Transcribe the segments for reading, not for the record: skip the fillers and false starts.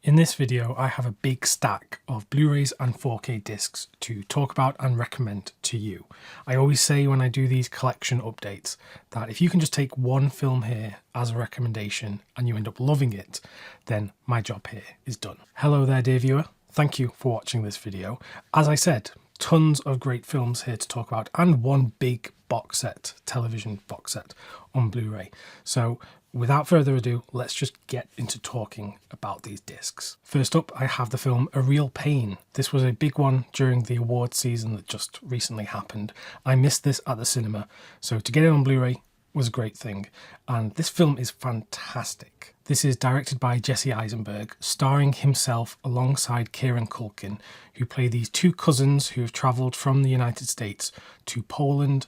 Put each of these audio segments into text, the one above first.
In this video, I have a big stack of Blu-rays and 4K discs to talk about and recommend to you. I always say when I do these collection updates that if you can just take one film here as a recommendation and you end up loving it, then my job here is done. Hello there, dear viewer. Thank you for watching this video. As I said, tons of great films here to talk about and one big box set, television box set on Blu-ray. So without further ado, let's just get into talking about these discs. First up, I have the film A Real Pain. This was a big one during the award season that just recently happened. I missed this at the cinema, so to get it on Blu-ray was a great thing. And this film is fantastic. This is directed by Jesse Eisenberg, starring himself alongside Kieran Culkin, who play these two cousins who have travelled from the United States to Poland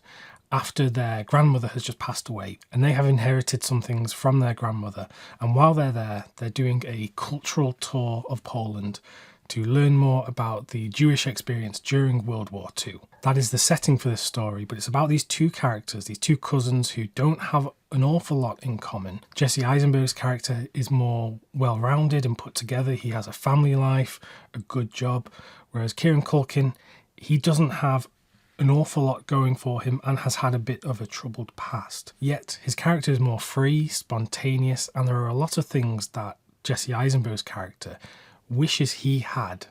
after their grandmother has just passed away, and they have inherited some things from their grandmother. And while they're there, they're doing a cultural tour of Poland to learn more about the Jewish experience during World War II. That is the setting for this story, but it's about these two characters, these two cousins who don't have an awful lot in common. Jesse Eisenberg's character is more well-rounded and put together. He has a family life, a good job, whereas Kieran Culkin, he doesn't have an awful lot going for him and has had a bit of a troubled past. Yet his character is more free, spontaneous, and there are a lot of things that Jesse Eisenberg's character wishes he had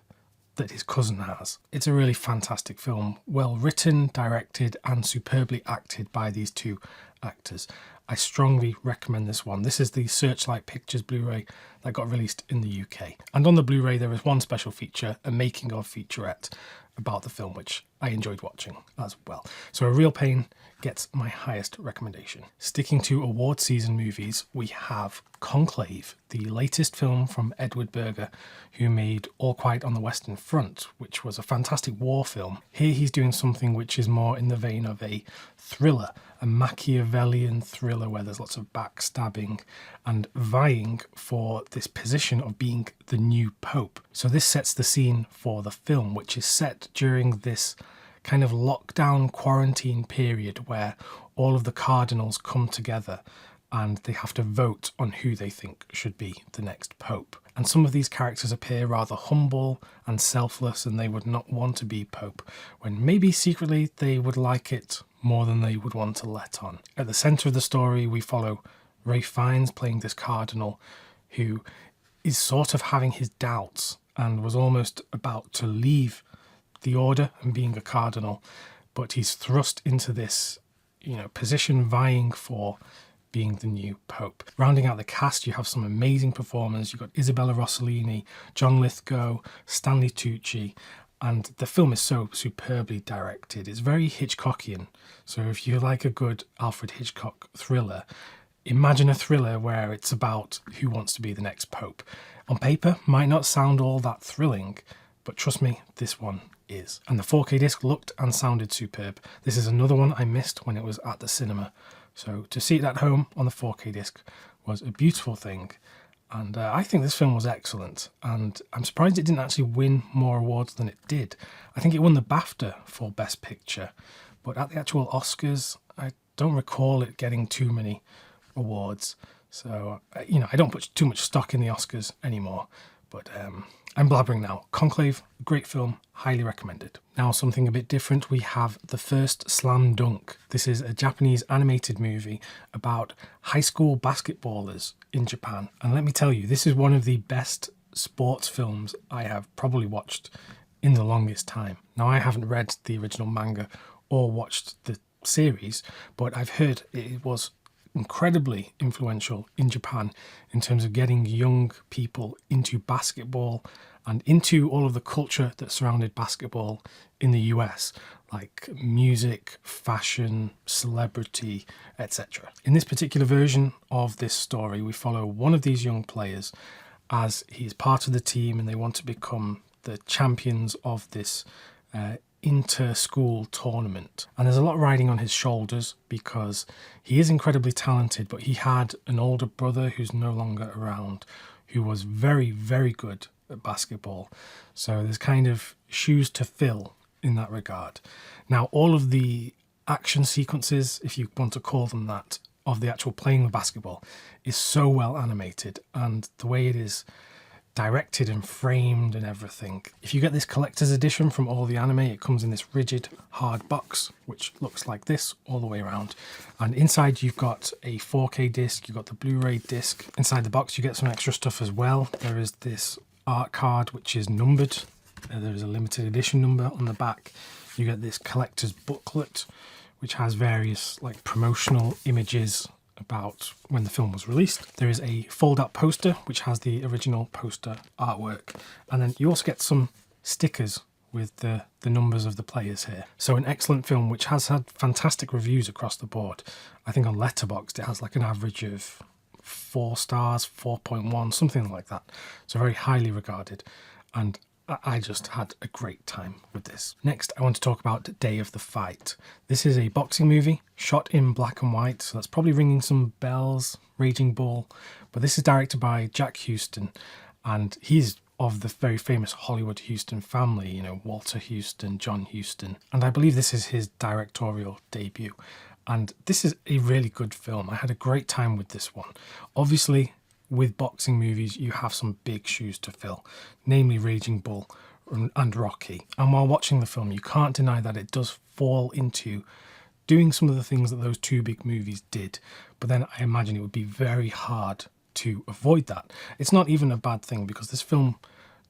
that his cousin has. It's a really fantastic film, well written, directed, and superbly acted by these two actors. I strongly recommend this one. This is the Searchlight Pictures Blu-ray that got released in the UK. And on the Blu-ray there is one special feature, a making of featurette about the film, which I enjoyed watching as well. So A Real Pain gets my highest recommendation. Sticking to award season movies, we have Conclave, the latest film from Edward Berger, who made All Quiet on the Western Front, which was a fantastic war film. Here he's doing something which is more in the vein of a thriller, a Machiavellian thriller where there's lots of backstabbing and vying for this position of being the new pope. So this sets the scene for the film, which is set during this kind of lockdown quarantine period where all of the cardinals come together and they have to vote on who they think should be the next pope. And some of these characters appear rather humble and selfless, and they would not want to be pope, when maybe secretly they would like it more than they would want to let on. At the centre of the story, we follow Ralph Fiennes playing this cardinal who is sort of having his doubts and was almost about to leave the order and being a cardinal, but he's thrust into this, position vying for being the new pope. Rounding out the cast, you have some amazing performers. You've got Isabella Rossellini, John Lithgow, Stanley Tucci, and the film is so superbly directed. It's very Hitchcockian. So if you like a good Alfred Hitchcock thriller, imagine a thriller where it's about who wants to be the next pope. On paper, might not sound all that thrilling, but trust me, this one is. And the 4K disc looked and sounded superb. This is another one I missed when it was at the cinema. So to see it at home on the 4K disc was a beautiful thing. And I think this film was excellent. And I'm surprised it didn't actually win more awards than it did. I think it won the BAFTA for Best Picture. But at the actual Oscars, I don't recall it getting too many awards. So, I don't put too much stock in the Oscars anymore. But I'm blabbering now. Conclave, great film, highly recommended. Now something a bit different, we have The First Slam Dunk. This is a Japanese animated movie about high school basketballers in Japan. And let me tell you, this is one of the best sports films I have probably watched in the longest time. Now I haven't read the original manga or watched the series, but I've heard it was incredibly influential in Japan in terms of getting young people into basketball and into all of the culture that surrounded basketball in the US, like music, fashion, celebrity, etc. In this particular version of this story, we follow one of these young players as he's part of the team and they want to become the champions of this inter-school tournament. And there's a lot riding on his shoulders because he is incredibly talented, but he had an older brother who's no longer around, who was very, very good at basketball. So there's kind of shoes to fill in that regard. Now, all of the action sequences, if you want to call them that, of the actual playing of basketball is so well animated, and the way it is directed and framed and everything. If you get this collector's edition from all the anime, it comes in this rigid hard box which looks like this all the way around, and inside you've got a 4K disc, you've got the Blu-ray disc. Inside the box you get some extra stuff as well. There is this art card which is numbered. There is a limited edition number on the back. You get this collector's booklet which has various like promotional images about when the film was released. There is a fold-out poster which has the original poster artwork, and then you also get some stickers with the numbers of the players here. So an excellent film which has had fantastic reviews across the board. I think on Letterboxd it has like an average of 4 stars, 4.1, something like that. So very highly regarded, and I just had a great time with this. Next, I want to talk about Day of the Fight. This is a boxing movie shot in black and white, so that's probably ringing some bells, Raging Bull. But this is directed by Jack Huston, and he's of the very famous Hollywood Huston family, you know, Walter Huston, John Huston. And I believe this is his directorial debut. And this is a really good film. I had a great time with this one. Obviously, with boxing movies, you have some big shoes to fill, namely Raging Bull and Rocky. And while watching the film, you can't deny that it does fall into doing some of the things that those two big movies did. But then I imagine it would be very hard to avoid that. It's not even a bad thing because this film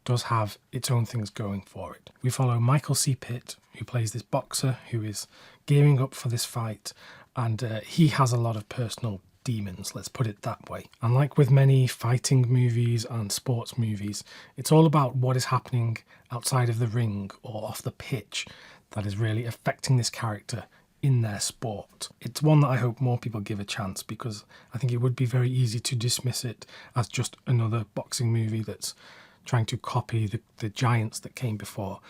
does have its own things going for it. We follow Michael C. Pitt, who plays this boxer who is gearing up for this fight, and he has a lot of personal demons, let's put it that way. And like with many fighting movies and sports movies, it's all about what is happening outside of the ring or off the pitch that is really affecting this character in their sport. It's one that I hope more people give a chance, because I think it would be very easy to dismiss it as just another boxing movie that's trying to copy the giants that came before.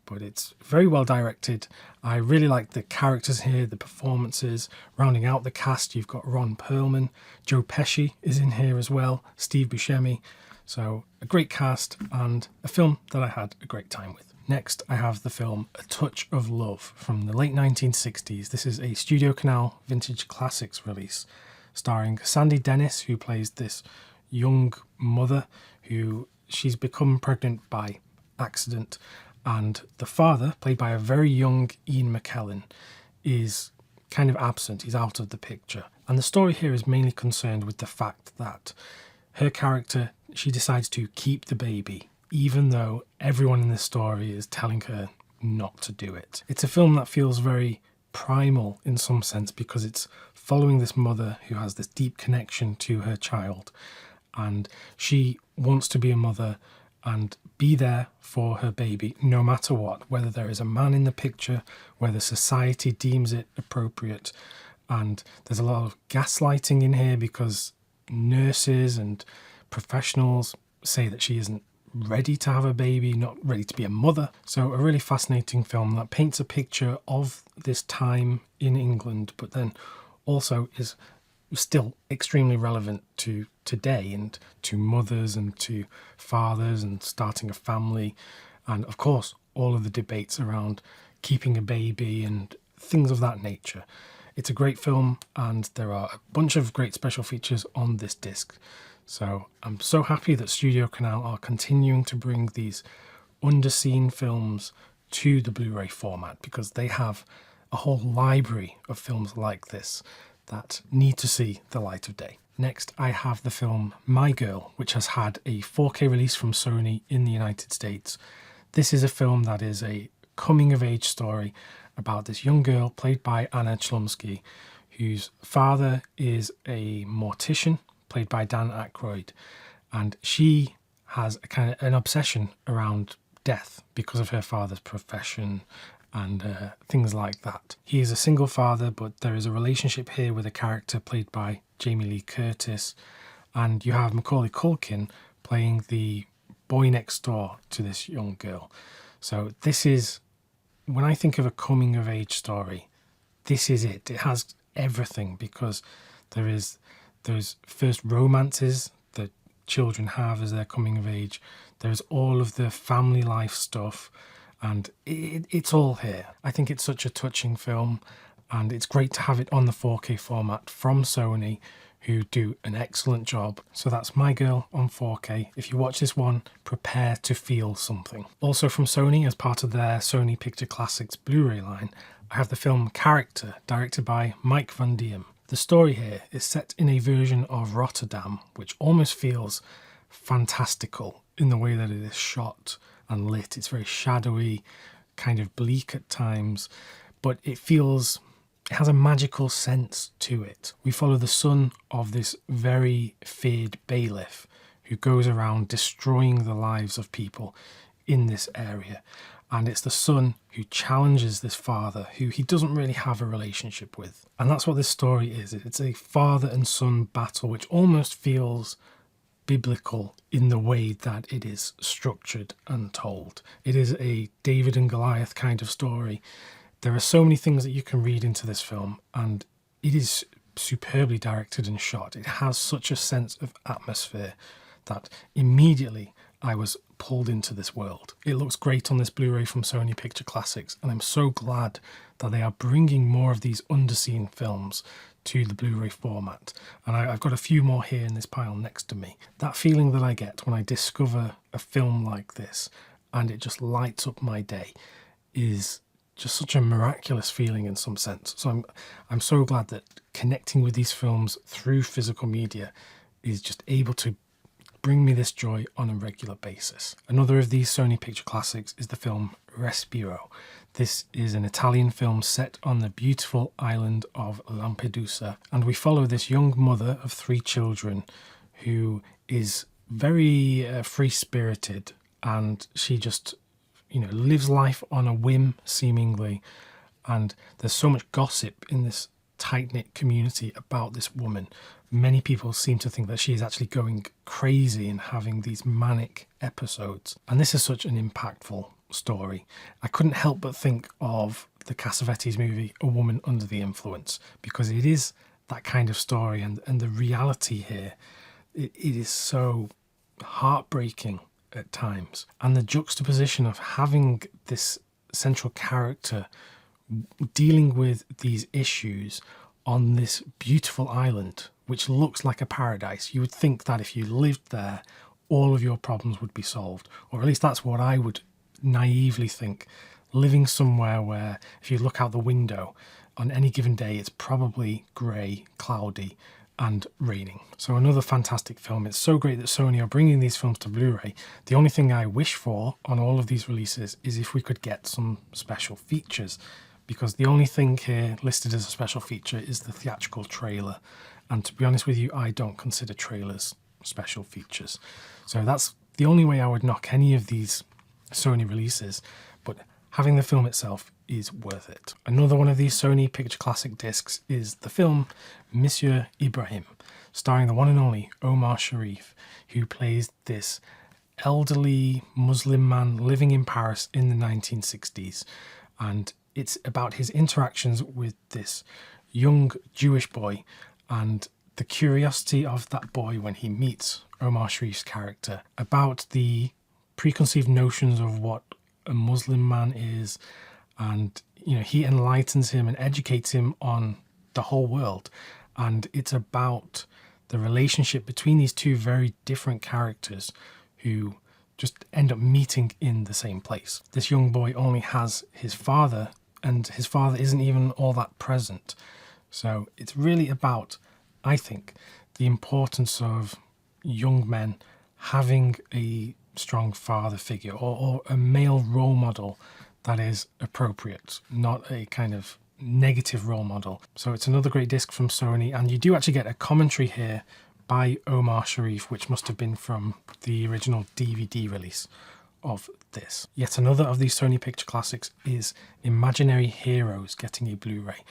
But it's very well directed. I really like the characters here, the performances. Rounding out the cast, you've got Ron Perlman, Joe Pesci is in here as well, Steve Buscemi. So a great cast and a film that I had a great time with. Next, I have the film A Touch of Love from the late 1960s. This is a Studio Canal Vintage Classics release starring Sandy Dennis, who plays this young mother who she's become pregnant by accident. And the father, played by a very young Ian McKellen, is kind of absent. He's out of the picture. And the story here is mainly concerned with the fact that her character, she decides to keep the baby, even though everyone in this story is telling her not to do it. It's a film that feels very primal in some sense, because it's following this mother who has this deep connection to her child. And she wants to be a mother and be there for her baby no matter what, whether there is a man in the picture, whether society deems it appropriate. And there's a lot of gaslighting in here because nurses and professionals say that she isn't ready to have a baby, not ready to be a mother. So a really fascinating film that paints a picture of this time in England, but then also is still extremely relevant to today and to mothers and to fathers and starting a family, and of course all of the debates around keeping a baby and things of that nature. It's a great film, and there are a bunch of great special features on this disc. So I'm so happy that Studio Canal are continuing to bring these underseen films to the Blu-ray format, because they have a whole library of films like this that need to see the light of day. Next, I have the film My Girl, which has had a 4K release from Sony in the United States. This is a film that is a coming-of-age story about this young girl played by Anna Chlumsky, whose father is a mortician, played by Dan Aykroyd, and she has a kind of an obsession around death because of her father's profession and things like that. He is a single father, but there is a relationship here with a character played by Jamie Lee Curtis, and you have Macaulay Culkin playing the boy next door to this young girl. So this is, when I think of a coming-of-age story, this is it. It has everything, because there is those first romances that children have as they're coming of age. There's all of the family life stuff, and it's all here. I think it's such a touching film, and it's great to have it on the 4K format from Sony, who do an excellent job. So that's My Girl on 4K. If you watch this one, prepare to feel something. Also from Sony, as part of their Sony Picture Classics Blu-ray line, I have the film Character, directed by Mike Van Diem. The story here is set in a version of Rotterdam, which almost feels fantastical in the way that it is shot and lit. It's very shadowy, kind of bleak at times, but it has a magical sense to it. We follow the son of this very feared bailiff who goes around destroying the lives of people in this area. And it's the son who challenges this father who he doesn't really have a relationship with. And that's what this story is. It's a father and son battle which almost feels biblical in the way that it is structured and told. It is a David and Goliath kind of story. There are so many things that you can read into this film, and it is superbly directed and shot. It has such a sense of atmosphere that immediately I was pulled into this world. It looks great on this Blu-ray from Sony Picture Classics, and I'm so glad that they are bringing more of these underseen films to the Blu-ray format. And I've got a few more here in this pile next to me. That feeling that I get when I discover a film like this and it just lights up my day is just such a miraculous feeling in some sense. So I'm so glad that connecting with these films through physical media is just able to bring me this joy on a regular basis. Another of these Sony Picture Classics is the film Respiro. This is an Italian film set on the beautiful island of Lampedusa, and we follow this young mother of 3 children who is very free-spirited, and she just lives life on a whim seemingly, and there's so much gossip in this tight-knit community about this woman. Many people seem to think that she is actually going crazy and having these manic episodes, and this is such an impactful story. I couldn't help but think of the Cassavetes movie A Woman Under the Influence, because it is that kind of story, and the reality here, it is so heartbreaking at times. And the juxtaposition of having this central character dealing with these issues on this beautiful island, which looks like a paradise. You would think that if you lived there, all of your problems would be solved, or at least that's what I would naively think. Living somewhere where if you look out the window on any given day, it's probably grey, cloudy and raining. So another fantastic film. It's so great that Sony are bringing these films to Blu-ray. The only thing I wish for on all of these releases is if we could get some special features, because the only thing here listed as a special feature is the theatrical trailer. And to be honest with you, I don't consider trailers special features. So that's the only way I would knock any of these Sony releases, but having the film itself is worth it. Another one of these Sony Picture Classic discs is the film Monsieur Ibraim, starring the one and only Omar Sharif, who plays this elderly Muslim man living in Paris in the 1960s. And it's about his interactions with this young Jewish boy and the curiosity of that boy when he meets Omar Sharif's character about the preconceived notions of what a Muslim man is, and he enlightens him and educates him on the whole world. And it's about the relationship between these two very different characters who just end up meeting in the same place. This young boy only has his father, and his father isn't even all that present. So it's really about, I think, the importance of young men having a strong father figure or a male role model that is appropriate, not a kind of negative role model. So it's another great disc from Sony, and you do actually get a commentary here by Omar Sharif, which must have been from the original DVD release of this. Yet another of these Sony Picture Classics is Imaginary Heroes getting a Blu-ray.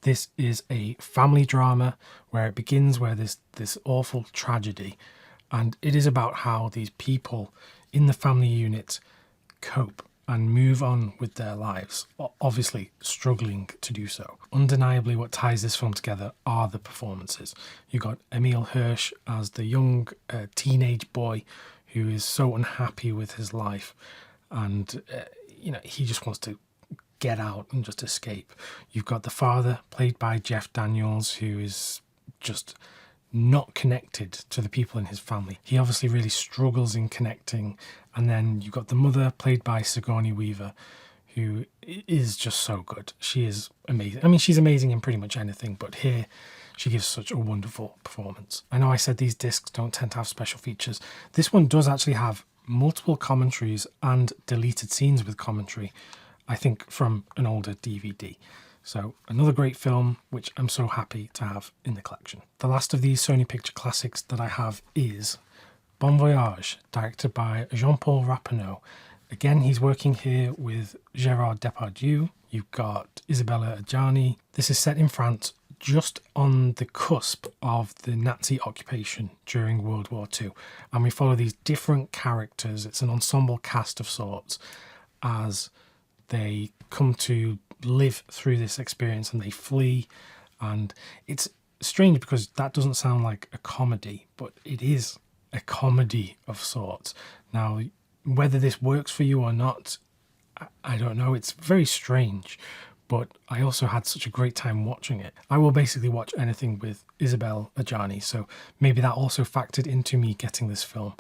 This is a family drama where it begins where there's this awful tragedy, and it is about how these people in the family unit cope and move on with their lives, obviously struggling to do so. Undeniably, what ties this film together are the performances. You got Emil Hirsch as the young teenage boy who is so unhappy with his life, and he just wants to get out and just escape. You've got the father, played by Jeff Daniels, who is just not connected to the people in his family. He obviously really struggles in connecting. And then you've got the mother, played by Sigourney Weaver, who is just so good. She is amazing. I mean, she's amazing in pretty much anything, but here she gives such a wonderful performance. I know I said these discs don't tend to have special features. This one does actually have multiple commentaries and deleted scenes with commentary, I think from an older DVD. So another great film, which I'm so happy to have in the collection. The last of these Sony Picture Classics that I have is Bon Voyage, directed by Jean-Paul Rappeneau. Again, he's working here with Gérard Depardieu. You've got Isabella Adjani. This is set in France, just on the cusp of the Nazi occupation during World War II. And we follow these different characters. It's an ensemble cast of sorts as they come to live through this experience and they flee. And it's strange because that doesn't sound like a comedy, but it is a comedy of sorts. Now, whether this works for you or not, I don't know. It's very strange, but I also had such a great time watching it. I will basically watch anything with Isabelle Adjani, so maybe that also factored into me getting this film.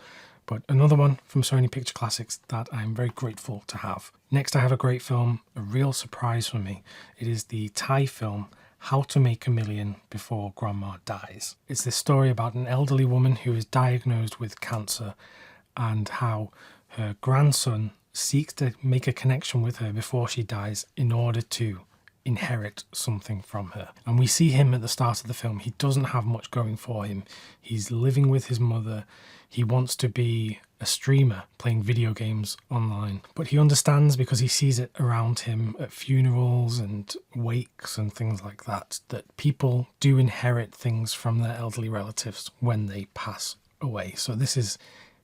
But another one from Sony Picture Classics that I'm very grateful to have. Next, I have a great film, a real surprise for me. It is the Thai film How to Make a Million Before Grandma Dies. It's this story about an elderly woman who is diagnosed with cancer and how her grandson seeks to make a connection with her before she dies in order to inherit something from her. And we see him at the start of the film. He doesn't have much going for him. He's living with his mother. He wants to be a streamer playing video games online. But he understands, because he sees it around him at funerals and wakes and things like that, that people do inherit things from their elderly relatives when they pass away. So this is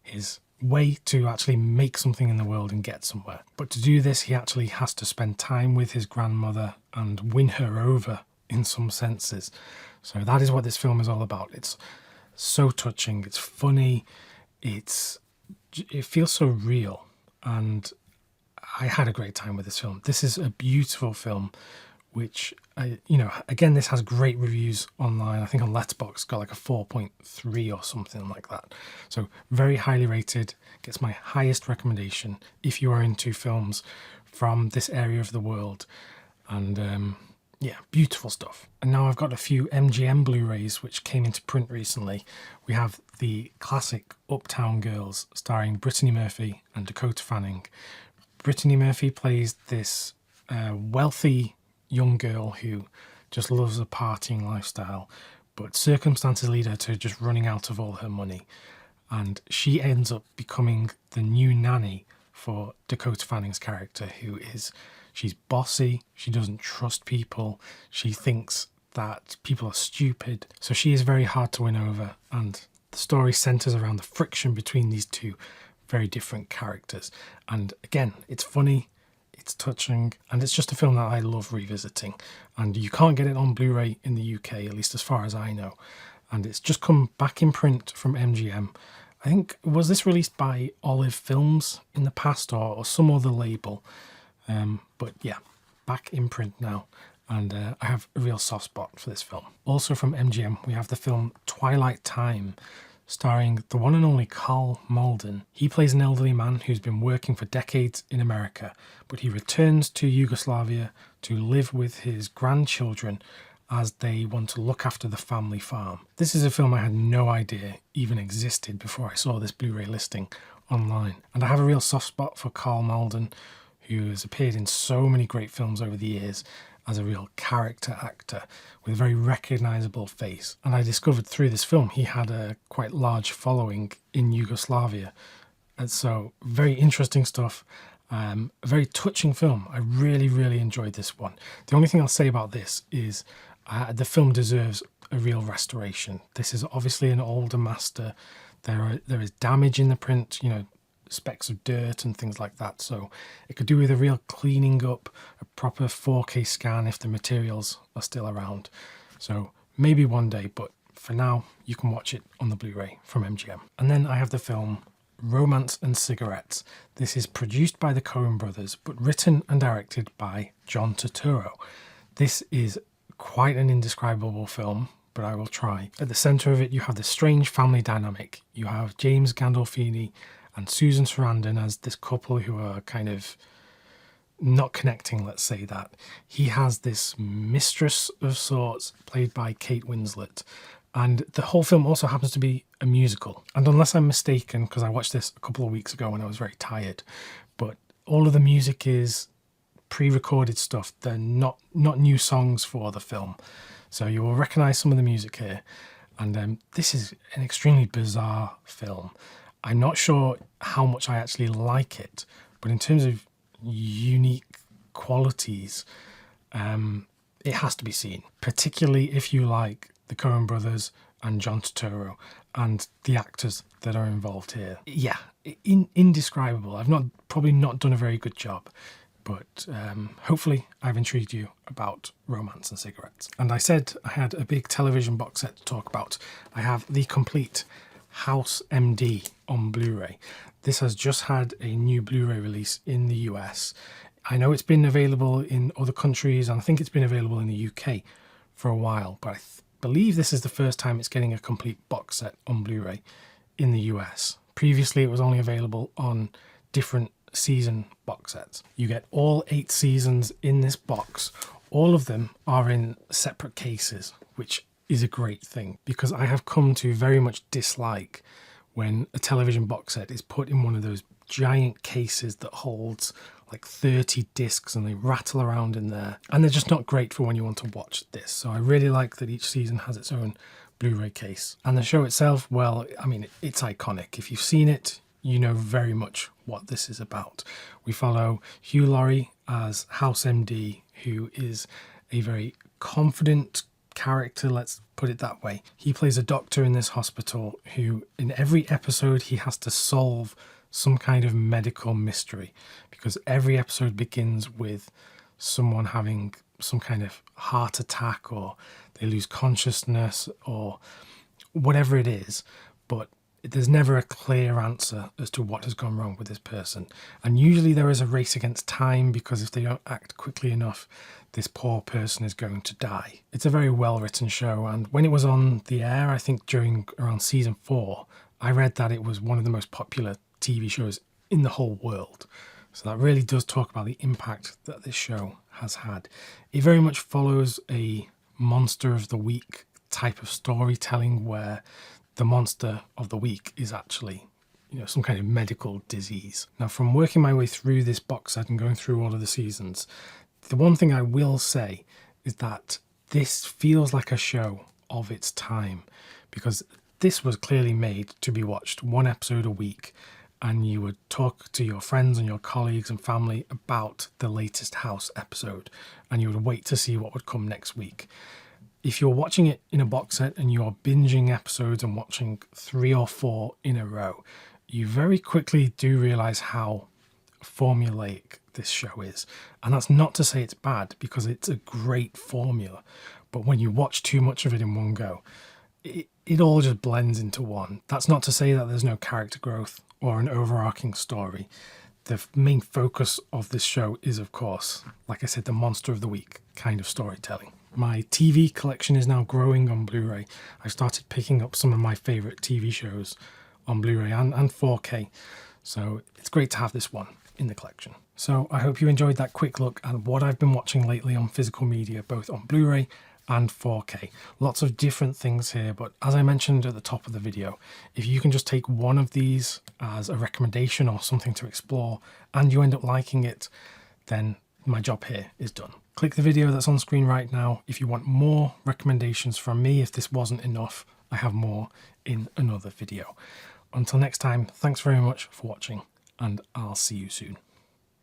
his way to actually make something in the world and get somewhere. But to do this, he actually has to spend time with his grandmother and win her over in some senses. So that is what this film is all about. It's so touching, it's funny, it feels so real, and I had a great time with this film. This is a beautiful film, which, again, this has great reviews online. I think on Letterboxd got like a 4.3 or something like that. So very highly rated, gets my highest recommendation if you are into films from this area of the world. And yeah, beautiful stuff. And now I've got a few MGM Blu-rays which came into print recently. We have the classic Uptown Girls starring Brittany Murphy and Dakota Fanning. Brittany Murphy plays this wealthy young girl who just loves a partying lifestyle, but circumstances lead her to just running out of all her money, and she ends up becoming the new nanny for Dakota Fanning's character, she's bossy, she doesn't trust people, she thinks that people are stupid, so she is very hard to win over, and the story centres around the friction between these two very different characters. And again, it's funny, it's touching, and it's just a film that I love revisiting. And you can't get it on Blu-ray in the UK, at least as far as I know. And it's just come back in print from MGM. I think, was this released by Olive Films in the past or some other label? But yeah, back in print now. And I have a real soft spot for this film. Also from MGM, we have the film Twilight Time, starring the one and only Carl Malden. He plays an elderly man who's been working for decades in America, but he returns to Yugoslavia to live with his grandchildren as they want to look after the family farm. This is a film I had no idea even existed before I saw this Blu-ray listing online. And I have a real soft spot for Carl Malden, who has appeared in so many great films over the years as a real character actor with a very recognisable face. And I discovered through this film he had a quite large following in Yugoslavia. And so very interesting stuff. A very touching film. I really, really enjoyed this one. The only thing I'll say about this is the film deserves a real restoration. This is obviously an older master. There is damage in the print, specks of dirt and things like that, so it could do with a real cleaning up, a proper 4K scan if the materials are still around. So maybe one day, but for now you can watch it on the Blu-ray from MGM. And then I have the film Romance and Cigarettes. This is produced by the Coen brothers but written and directed by John Turturro. This is quite an indescribable film, but I will try. At the centre of it, you have this strange family dynamic. You have James Gandolfini and Susan Sarandon as this couple who are kind of not connecting, let's say that. He has this mistress of sorts, played by Kate Winslet. And the whole film also happens to be a musical. And unless I'm mistaken, because I watched this a couple of weeks ago when I was very tired, but all of the music is pre-recorded stuff. They're not new songs for the film. So you will recognise some of the music here. And this is an extremely bizarre film. I'm not sure how much I actually like it, but in terms of unique qualities, it has to be seen, particularly if you like the Coen brothers and John Turturro and the actors that are involved here. Yeah, indescribable. I've probably not done a very good job, but hopefully I've intrigued you about romance and cigarettes. And I said I had a big television box set to talk about. I have the complete House MD on Blu-ray. This has just had a new Blu-ray release in the US. I know it's been available in other countries, and I think it's been available in the UK for a while, but I believe this is the first time it's getting a complete box set on Blu-ray in the US. Previously, it was only available on different season box sets. You get all 8 seasons in this box. All of them are in separate cases, which is a great thing, because I have come to very much dislike when a television box set is put in one of those giant cases that holds like 30 discs and they rattle around in there, and they're just not great for when you want to watch this. So I really like that each season has its own Blu-ray case. And the show itself, well, I mean, it's iconic. If you've seen it, you know very much what this is about. We follow Hugh Laurie as House MD, who is a very confident character, let's put it that way. He plays a doctor in this hospital who, in every episode, he has to solve some kind of medical mystery, because every episode begins with someone having some kind of heart attack, or they lose consciousness, or whatever it is, but there's never a clear answer as to what has gone wrong with this person. And usually there is a race against time, because if they don't act quickly enough, this poor person is going to die. It's a very well written show, and when it was on the air, I think during around season 4, I read that it was one of the most popular TV shows in the whole world. So that really does talk about the impact that this show has had. It very much follows a monster of the week type of storytelling, where the monster of the week is actually, some kind of medical disease. Now, from working my way through this box set and going through all of the seasons, the one thing I will say is that this feels like a show of its time, because this was clearly made to be watched one episode a week, and you would talk to your friends and your colleagues and family about the latest House episode, and you would wait to see what would come next week. If you're watching it in a box set and you're binging episodes and watching 3 or 4 in a row, you very quickly do realise how formulaic this show is. And that's not to say it's bad, because it's a great formula. But when you watch too much of it in one go, it all just blends into one. That's not to say that there's no character growth or an overarching story. The main focus of this show is, of course, like I said, the monster of the week kind of storytelling. My TV collection is now growing on Blu-ray. I started picking up some of my favourite TV shows on Blu-ray and 4K. So it's great to have this one in the collection. So I hope you enjoyed that quick look at what I've been watching lately on physical media, both on Blu-ray and 4K. Lots of different things here, but as I mentioned at the top of the video, if you can just take one of these as a recommendation or something to explore, and you end up liking it, then my job here is done. Click the video that's on screen right now if you want more recommendations from me. If this wasn't enough, I have more in another video. Until next time, thanks very much for watching, and I'll see you soon.